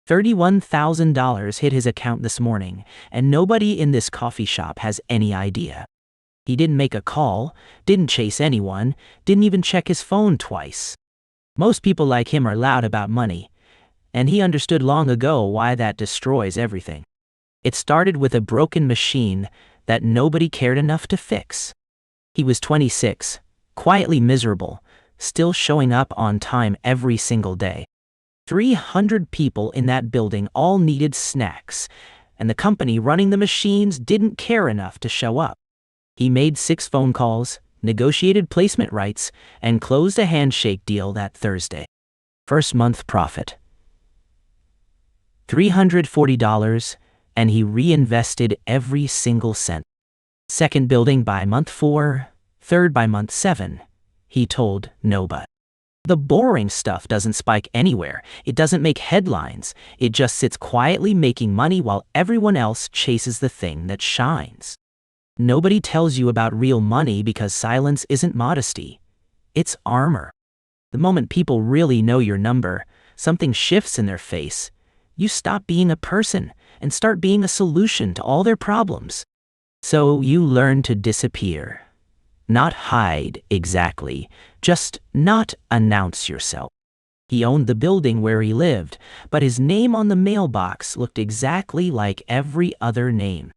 $31,000 hit his account this morning, and nobody in this coffee shop has any idea. He didn't make a call, didn't chase anyone, didn't even check his phone twice. Most people like him are loud about money, and he understood long ago why that destroys everything. It started with a broken machine that nobody cared enough to fix. He was 26, quietly miserable, still showing up on time every single day. 300 people in that building all needed snacks, and the company running the machines didn't care enough to show up. He made 6 phone calls, negotiated placement rights, and closed a handshake deal that Thursday. First month profit, $340, and he reinvested every single cent. Second building by month 4, third by month 7, he told nobody. The boring stuff doesn't spike anywhere. It doesn't make headlines. It just sits quietly making money while everyone else chases the thing that shines. Nobody tells you about real money because silence isn't modesty. It's armor. The moment people really know your number, something shifts in their face. You stop being a person and start being a solution to all their problems. So you learn to disappear. Not hide exactly, just not announce yourself. He owned the building where he lived, but his name on the mailbox looked exactly like every other name.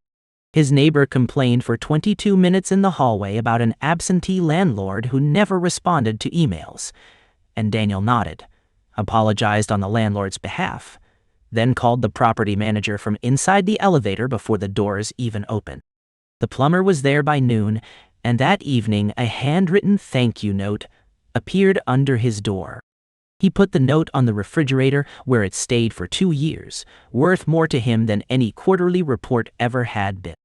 His neighbor complained for 22 minutes in the hallway about an absentee landlord who never responded to emails. And Daniel nodded, apologized on the landlord's behalf, then called the property manager from inside the elevator before the doors even opened. The plumber was there by noon, and that evening a handwritten thank you note appeared under his door. He put the note on the refrigerator where it stayed for 2 years, worth more to him than any quarterly report ever had been.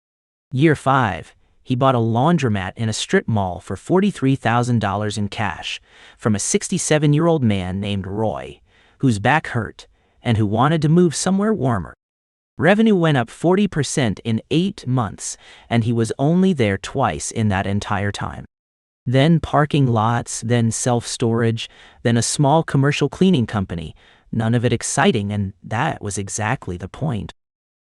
Year 5, he bought a laundromat in a strip mall for $43,000 in cash from a 67-year-old man named Roy, whose back hurt and who wanted to move somewhere warmer. Revenue went up 40% in 8 months, and he was only there twice in that entire time. Then parking lots, then self-storage, then a small commercial cleaning company. None of it exciting, and that was exactly the point.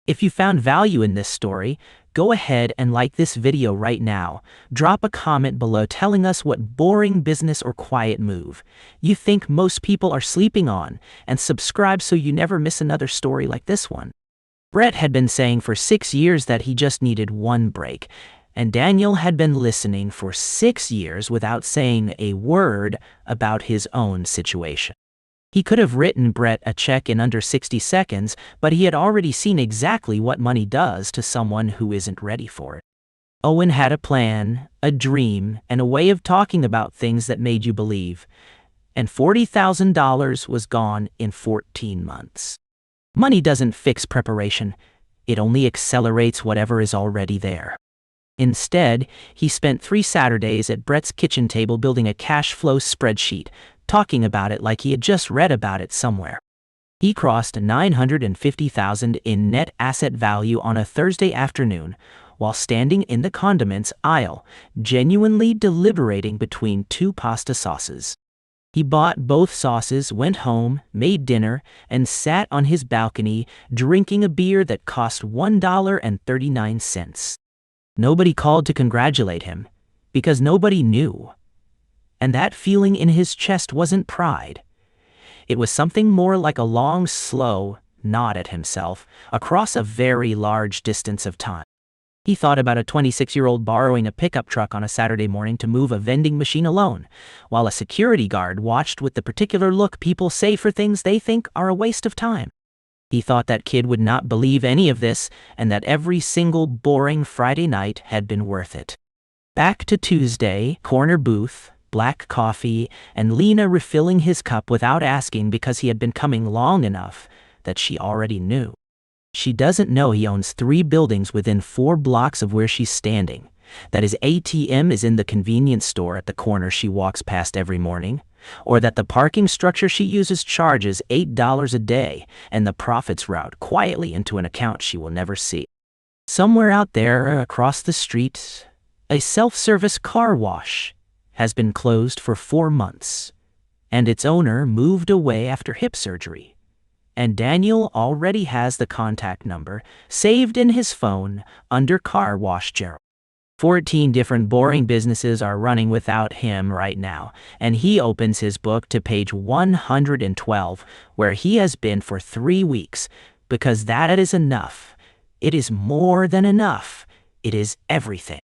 If you found value in this story, go ahead and like this video right now. Drop a comment below telling us what boring business or quiet move you think most people are sleeping on, and subscribe so you never miss another story like this one. Brett had been saying for 6 years that he just needed one break, and Daniel had been listening for 6 years without saying a word about his own situation. He could have written Brett a check in under 60 seconds, but he had already seen exactly what money does to someone who isn't ready for it. Owen had a plan, a dream, and a way of talking about things that made you believe, and $40,000 was gone in 14 months. Money doesn't fix preparation. It only accelerates whatever is already there. Instead, he spent 3 Saturdays at Brett's kitchen table building a cash flow spreadsheet, talking about it like he had just read about it somewhere. He crossed $950,000 in net asset value on a Thursday afternoon while standing in the condiments aisle, genuinely deliberating between 2 pasta sauces. He bought both sauces, went home, made dinner, and sat on his balcony drinking a beer that cost $1.39. Nobody called to congratulate him, because nobody knew. And that feeling in his chest wasn't pride. It was something more like a long, slow nod at himself across a very large distance of time. He thought about a 26-year-old borrowing a pickup truck on a Saturday morning to move a vending machine alone, while a security guard watched with the particular look people say for things they think are a waste of time. He thought that kid would not believe any of this, and that every single boring Friday night had been worth it. Back to Tuesday, corner booth, black coffee, and Lena refilling his cup without asking because he had been coming long enough that she already knew. She doesn't know he owns 3 buildings within 4 blocks of where she's standing, that his ATM is in the convenience store at the corner she walks past every morning, or that the parking structure she uses charges $8 a day and the profits route quietly into an account she will never see. Somewhere out there across the street, a self-service car wash has been closed for 4 months, and its owner moved away after hip surgery. and Daniel already has the contact number saved in his phone under Car Wash Gerald. 14 different boring businesses are running without him right now, and he opens his book to page 112, where he has been for 3 weeks, because that is enough. It is more than enough. It is everything.